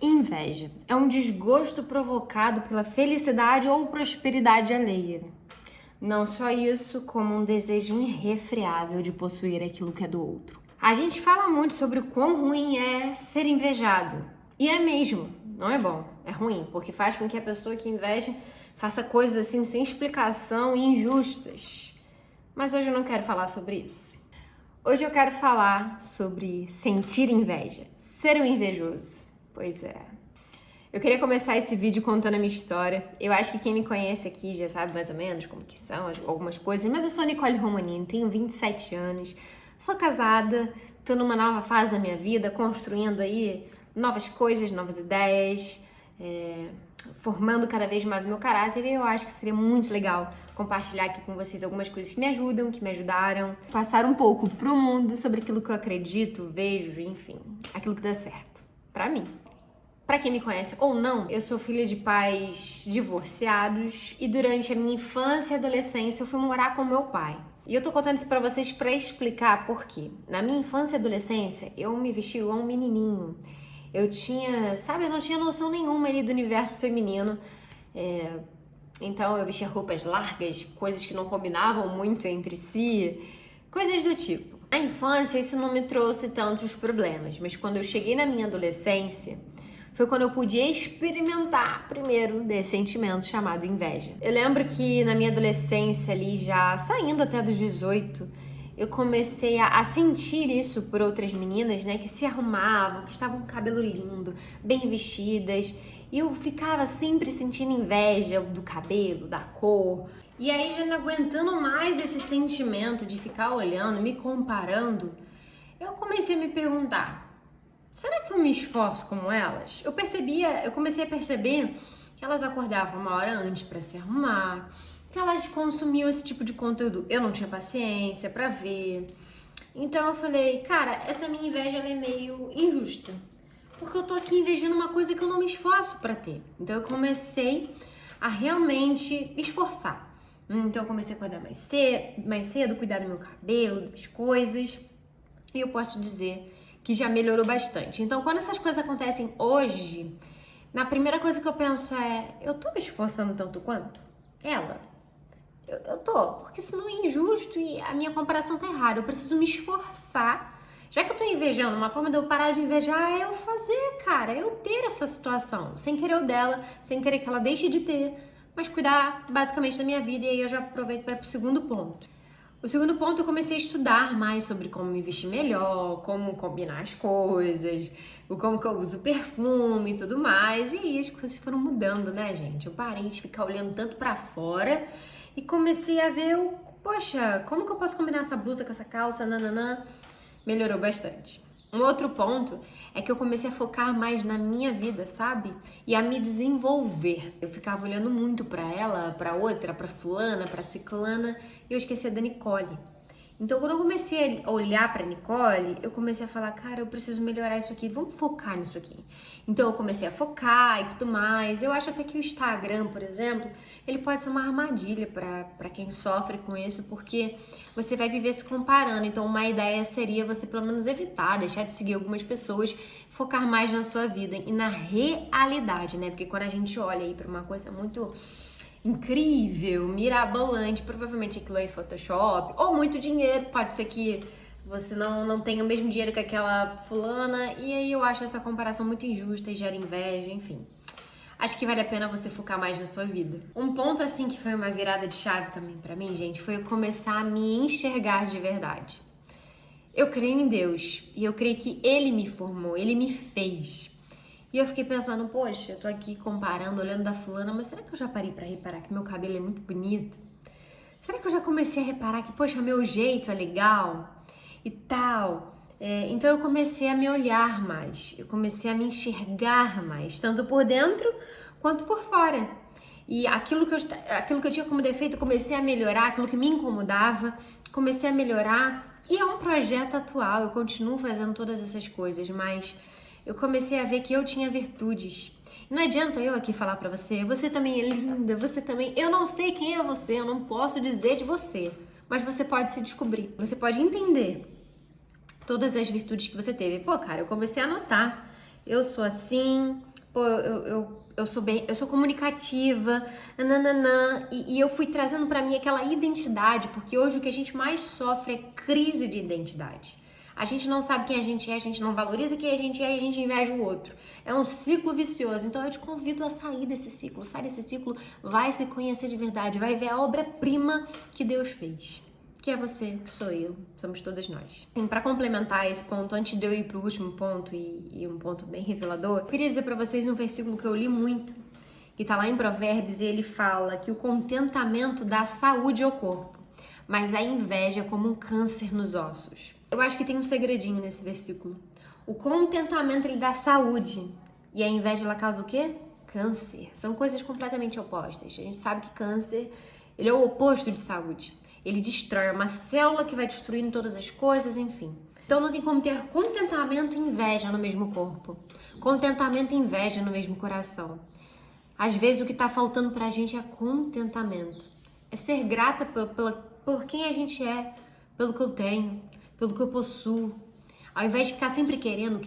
Inveja é um desgosto provocado pela felicidade ou prosperidade alheia. Não só isso, como um desejo irrefreável de possuir aquilo que é do outro. A gente fala muito sobre o quão ruim é ser invejado. E é mesmo, não é bom, é ruim, porque faz com que a pessoa que inveja faça coisas assim sem explicação e injustas. Mas hoje eu não quero falar sobre isso. Hoje eu quero falar sobre sentir inveja, ser um invejoso. Pois é. Eu queria começar esse vídeo contando a minha história. Eu acho que quem me conhece aqui já sabe mais ou menos como que são algumas coisas, mas eu sou Nicole Romanini, tenho 27 anos, sou casada, tô numa nova fase da minha vida, construindo aí novas coisas, novas ideias, formando cada vez mais o meu caráter, e eu acho que seria muito legal compartilhar aqui com vocês algumas coisas que me ajudam, que me ajudaram, passar um pouco pro mundo sobre aquilo que eu acredito, vejo, enfim, aquilo que dá certo pra mim. Pra quem me conhece ou não, eu sou filha de pais divorciados e durante a minha infância e adolescência eu fui morar com meu pai. E eu tô contando isso pra vocês pra explicar por quê. Na minha infância e adolescência, eu me vesti igual um menininho. Eu não tinha noção nenhuma ali do universo feminino. Então eu vestia roupas largas, coisas que não combinavam muito entre si, coisas do tipo. Na infância isso não me trouxe tantos problemas, mas quando eu cheguei na minha adolescência, foi quando eu podia experimentar primeiro desse sentimento chamado inveja. Eu lembro que na minha adolescência ali, já saindo até dos 18, eu comecei a sentir isso por outras meninas, né, que se arrumavam, que estavam com cabelo lindo, bem vestidas, e eu ficava sempre sentindo inveja do cabelo, da cor. E aí, já não aguentando mais esse sentimento de ficar olhando, me comparando, eu comecei a me perguntar: será que eu me esforço como elas? Eu comecei a perceber que elas acordavam uma hora antes para se arrumar, que elas consumiam esse tipo de conteúdo. Eu não tinha paciência para ver. Então eu falei, cara, essa minha inveja ela é meio injusta, porque eu tô aqui invejando uma coisa que eu não me esforço para ter. Então eu comecei a realmente me esforçar. Então eu comecei a acordar mais cedo, cuidar do meu cabelo, das coisas. E eu posso dizer que já melhorou bastante. Então, quando essas coisas acontecem hoje, na primeira coisa que eu penso é: eu tô me esforçando tanto quanto ela? Eu tô, porque senão é injusto e a minha comparação tá errada. Eu preciso me esforçar. Já que eu tô invejando, uma forma de eu parar de invejar é eu fazer, cara, eu ter essa situação, sem querer o dela, sem querer que ela deixe de ter, mas cuidar basicamente da minha vida. E aí eu já aproveito para ir pro segundo ponto. O segundo ponto, eu comecei a estudar mais sobre como me vestir melhor, como combinar as coisas, como que eu uso perfume e tudo mais. E aí as coisas foram mudando, né, gente? Eu parei de ficar olhando tanto pra fora e comecei a ver, poxa, como que eu posso combinar essa blusa com essa calça, nananã. Melhorou bastante. Um outro ponto é que eu comecei a focar mais na minha vida, sabe? E a me desenvolver. Eu ficava olhando muito pra ela, pra outra, pra fulana, pra ciclana, e eu esquecia da Nicole. Então, quando eu comecei a olhar pra Nicole, eu comecei a falar, cara, eu preciso melhorar isso aqui, vamos focar nisso aqui. Então, eu comecei a focar e tudo mais. Eu acho até que o Instagram, por exemplo, ele pode ser uma armadilha pra quem sofre com isso, porque você vai viver se comparando. Então, uma ideia seria você, pelo menos, evitar, deixar de seguir algumas pessoas, focar mais na sua vida e na realidade, né? Porque quando a gente olha aí pra uma coisa muito incrível, mirabolante, provavelmente aquilo aí é Photoshop, ou muito dinheiro, pode ser que você não tenha o mesmo dinheiro que aquela fulana, e aí eu acho essa comparação muito injusta e gera inveja, enfim. Acho que vale a pena você focar mais na sua vida. Um ponto assim que foi uma virada de chave também pra mim, gente, foi eu começar a me enxergar de verdade. Eu creio em Deus, e eu creio que Ele me formou, Ele me fez. E eu fiquei pensando, poxa, eu tô aqui comparando, olhando da fulana, mas será que eu já parei pra reparar que meu cabelo é muito bonito? Será que eu já comecei a reparar que, poxa, meu jeito é legal e tal? Então eu comecei a me olhar mais, eu comecei a me enxergar mais, tanto por dentro quanto por fora. E aquilo que eu tinha como defeito, eu comecei a melhorar, aquilo que me incomodava, comecei a melhorar. E é um projeto atual, eu continuo fazendo todas essas coisas, mas eu comecei a ver que eu tinha virtudes. Não adianta eu aqui falar pra você também é linda, você também... Eu não sei quem é você, eu não posso dizer de você, mas você pode se descobrir, você pode entender todas as virtudes que você teve. Pô, cara, eu comecei a notar, eu sou assim, pô, eu sou comunicativa, nananã, e eu fui trazendo pra mim aquela identidade, porque hoje o que a gente mais sofre é crise de identidade. A gente não sabe quem a gente não valoriza quem a gente é e a gente inveja o outro. É um ciclo vicioso, então eu te convido a sair desse ciclo, sai desse ciclo, vai se conhecer de verdade, vai ver a obra-prima que Deus fez. Que é você, que sou eu, somos todas nós. Assim, para complementar esse ponto, antes de eu ir pro último ponto e um ponto bem revelador, eu queria dizer para vocês um versículo que eu li muito, que tá lá em Provérbios, e ele fala que o contentamento dá saúde ao corpo, mas a inveja é como um câncer nos ossos. Eu acho que tem um segredinho nesse versículo. O contentamento ele dá saúde e a inveja ela causa o quê? Câncer. São coisas completamente opostas. A gente sabe que câncer ele é o oposto de saúde. Ele destrói uma célula que vai destruindo todas as coisas, enfim. Então não tem como ter contentamento e inveja no mesmo corpo. Contentamento e inveja no mesmo coração. Às vezes o que está faltando pra gente é contentamento. É ser grata por quem a gente é, pelo que eu tenho, pelo que eu possuo. Ao invés de ficar sempre querendo.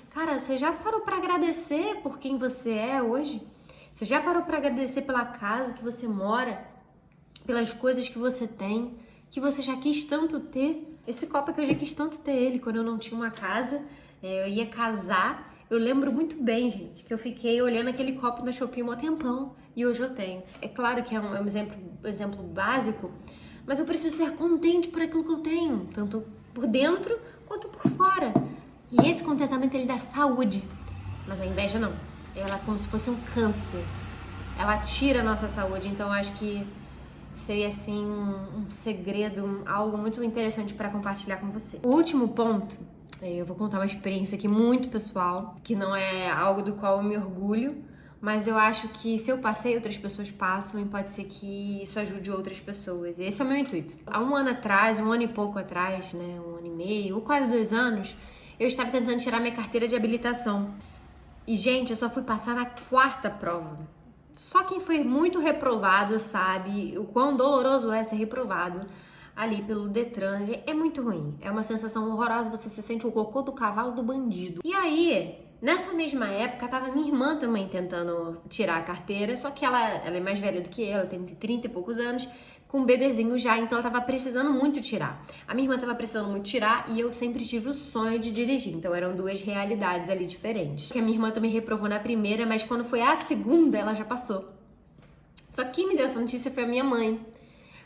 Cara, você já parou pra agradecer por quem você é hoje? Você já parou pra agradecer pela casa que você mora? Pelas coisas que você tem, que você já quis tanto ter. Esse copo é que eu já quis tanto ter ele quando eu não tinha uma casa, eu ia casar. Eu lembro muito bem, gente, que eu fiquei olhando aquele copo na Shopee um tempão e hoje eu tenho. É claro que é um exemplo básico, mas eu preciso ser contente por aquilo que eu tenho, tanto por dentro quanto por fora. E esse contentamento ele dá saúde, mas a inveja não. Ela é como se fosse um câncer. Ela tira a nossa saúde, então eu acho que seria assim um segredo, algo muito interessante para compartilhar com você. O último ponto, eu vou contar uma experiência aqui muito pessoal, que não é algo do qual eu me orgulho, mas eu acho que se eu passei, outras pessoas passam e pode ser que isso ajude outras pessoas. Esse é o meu intuito. Há um ano atrás, um ano e pouco atrás, né, um ano e meio, ou quase 2 anos, eu estava tentando tirar minha carteira de habilitação. E, gente, eu só fui passar na 4ª prova. Só quem foi muito reprovado sabe o quão doloroso é ser reprovado ali pelo Detran. É muito ruim, é uma sensação horrorosa, você se sente o cocô do cavalo do bandido. E aí, nessa mesma época, tava minha irmã também tentando tirar a carteira, só que ela é mais velha do que eu, ela tem 30 e poucos anos, com um bebezinho já, então ela tava precisando muito tirar. A minha irmã tava precisando muito tirar e eu sempre tive o sonho de dirigir, então eram 2 realidades ali diferentes. Porque a minha irmã também reprovou na primeira, mas quando foi a segunda, ela já passou. Só que quem me deu essa notícia foi a minha mãe.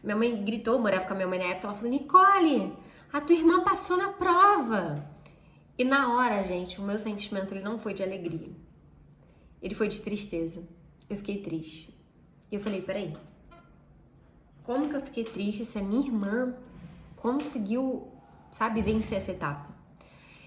Minha mãe gritou, eu morava com a minha mãe na época, ela falou: Nicole, a tua irmã passou na prova. E na hora, gente, o meu sentimento ele não foi de alegria. Ele foi de tristeza. Eu fiquei triste. E eu falei, peraí, como que eu fiquei triste se a minha irmã conseguiu, sabe, vencer essa etapa?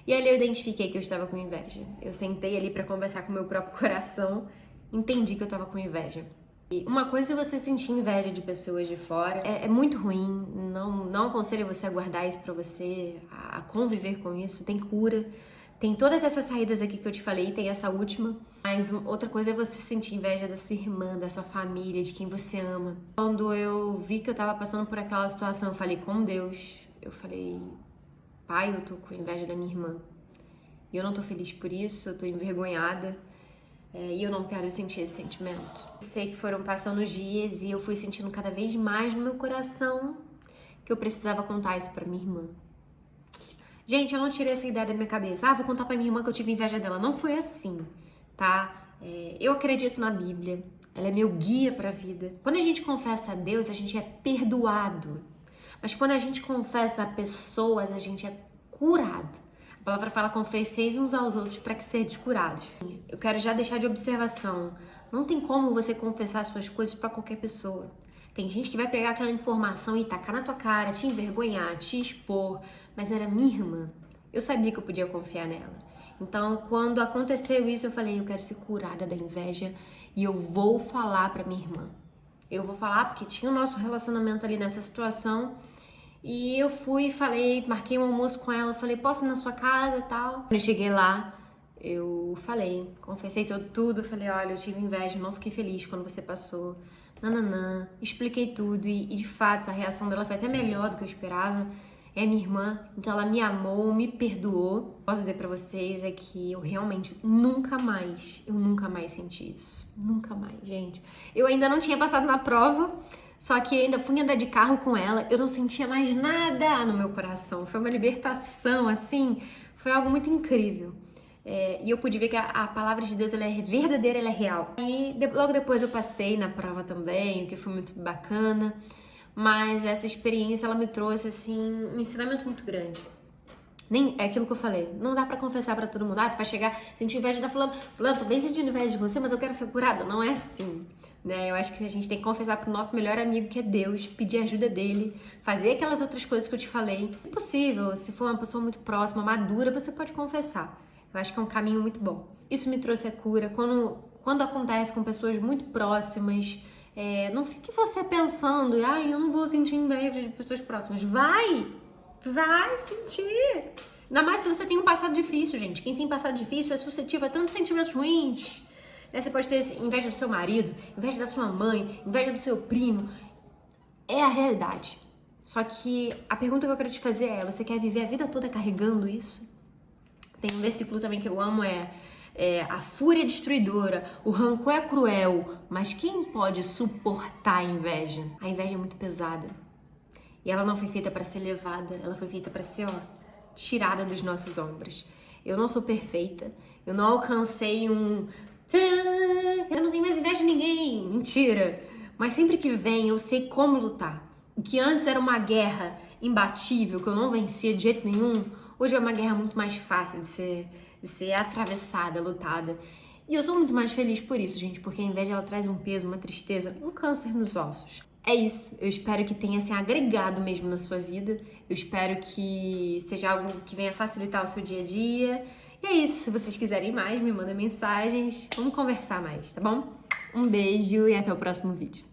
E ali eu identifiquei que eu estava com inveja. Eu sentei ali pra conversar com o meu próprio coração, entendi que eu estava com inveja. E uma coisa é você sentir inveja de pessoas de fora, é muito ruim, não aconselho você a guardar isso pra você, a conviver com isso, tem cura. Tem todas essas saídas aqui que eu te falei, tem essa última. Mas outra coisa é você sentir inveja da sua irmã, da sua família, de quem você ama. Quando eu vi que eu tava passando por aquela situação, eu falei com Deus. Eu falei, pai, eu tô com inveja da minha irmã. E eu não tô feliz por isso, eu tô envergonhada. E eu não quero sentir esse sentimento. Eu sei que foram passando os dias e eu fui sentindo cada vez mais no meu coração que eu precisava contar isso pra minha irmã. Gente, eu não tirei essa ideia da minha cabeça. Vou contar pra minha irmã que eu tive inveja dela. Não foi assim, tá? Eu acredito na Bíblia. Ela é meu guia pra vida. Quando a gente confessa a Deus, a gente é perdoado. Mas quando a gente confessa a pessoas, a gente é curado. A palavra fala, confesseis uns aos outros para que sejam curados. Eu quero já deixar de observação. Não tem como você confessar suas coisas para qualquer pessoa. Tem gente que vai pegar aquela informação e tacar na tua cara, te envergonhar, te expor. Mas era minha irmã. Eu sabia que eu podia confiar nela. Então, quando aconteceu isso, eu falei, eu quero ser curada da inveja e eu vou falar para minha irmã. Eu vou falar porque tinha o nosso relacionamento ali nessa situação. E eu fui, falei, marquei um almoço com ela, falei, posso ir na sua casa e tal. Quando eu cheguei lá, eu falei, confessei tudo, falei, olha, eu tive inveja, não fiquei feliz quando você passou, nananã, expliquei tudo e de fato a reação dela foi até melhor do que eu esperava. é minha irmã, então ela me amou, me perdoou. Posso dizer pra vocês é que eu realmente eu nunca mais senti isso. Nunca mais, gente. Eu ainda não tinha passado na prova, só que ainda fui andar de carro com ela, eu não sentia mais nada no meu coração. Foi uma libertação, assim, foi algo muito incrível. E eu pude ver que a palavra de Deus ela é verdadeira, ela é real. E logo depois eu passei na prova também, o que foi muito bacana. Mas essa experiência, ela me trouxe, assim, um ensinamento muito grande. Nem é aquilo que eu falei, não dá pra confessar pra todo mundo, tu vai chegar, sentir inveja da fulano, tô bem sentindo inveja de você, mas eu quero ser curada. Não é assim, né? Eu acho que a gente tem que confessar pro nosso melhor amigo, que é Deus, pedir ajuda dele, fazer aquelas outras coisas que eu te falei. Se possível, se for uma pessoa muito próxima, madura, você pode confessar. Eu acho que é um caminho muito bom. Isso me trouxe a cura. Quando acontece com pessoas muito próximas, não fique você pensando, eu não vou sentir inveja de pessoas próximas. Vai sentir. Ainda mais se você tem um passado difícil, gente. Quem tem passado difícil é suscetível a tantos sentimentos ruins. Você pode ter inveja do seu marido, inveja da sua mãe, inveja do seu primo. É a realidade. Só que a pergunta que eu quero te fazer é, você quer viver a vida toda carregando isso? Tem um versículo também que eu amo, a fúria é destruidora, o rancor é cruel, mas quem pode suportar a inveja? A inveja é muito pesada. E ela não foi feita para ser levada, ela foi feita para ser, tirada dos nossos ombros. Eu não sou perfeita, eu não alcancei eu não tenho mais inveja de ninguém, mentira. Mas sempre que vem, eu sei como lutar. O que antes era uma guerra imbatível, que eu não vencia de jeito nenhum, hoje é uma guerra muito mais fácil de ser atravessada, lutada. E eu sou muito mais feliz por isso, gente, porque a inveja ela traz um peso, uma tristeza, um câncer nos ossos. É isso, eu espero que tenha assim, agregado mesmo na sua vida, eu espero que seja algo que venha facilitar o seu dia a dia. E é isso, se vocês quiserem mais, me mandem mensagens, vamos conversar mais, tá bom? Um beijo e até o próximo vídeo.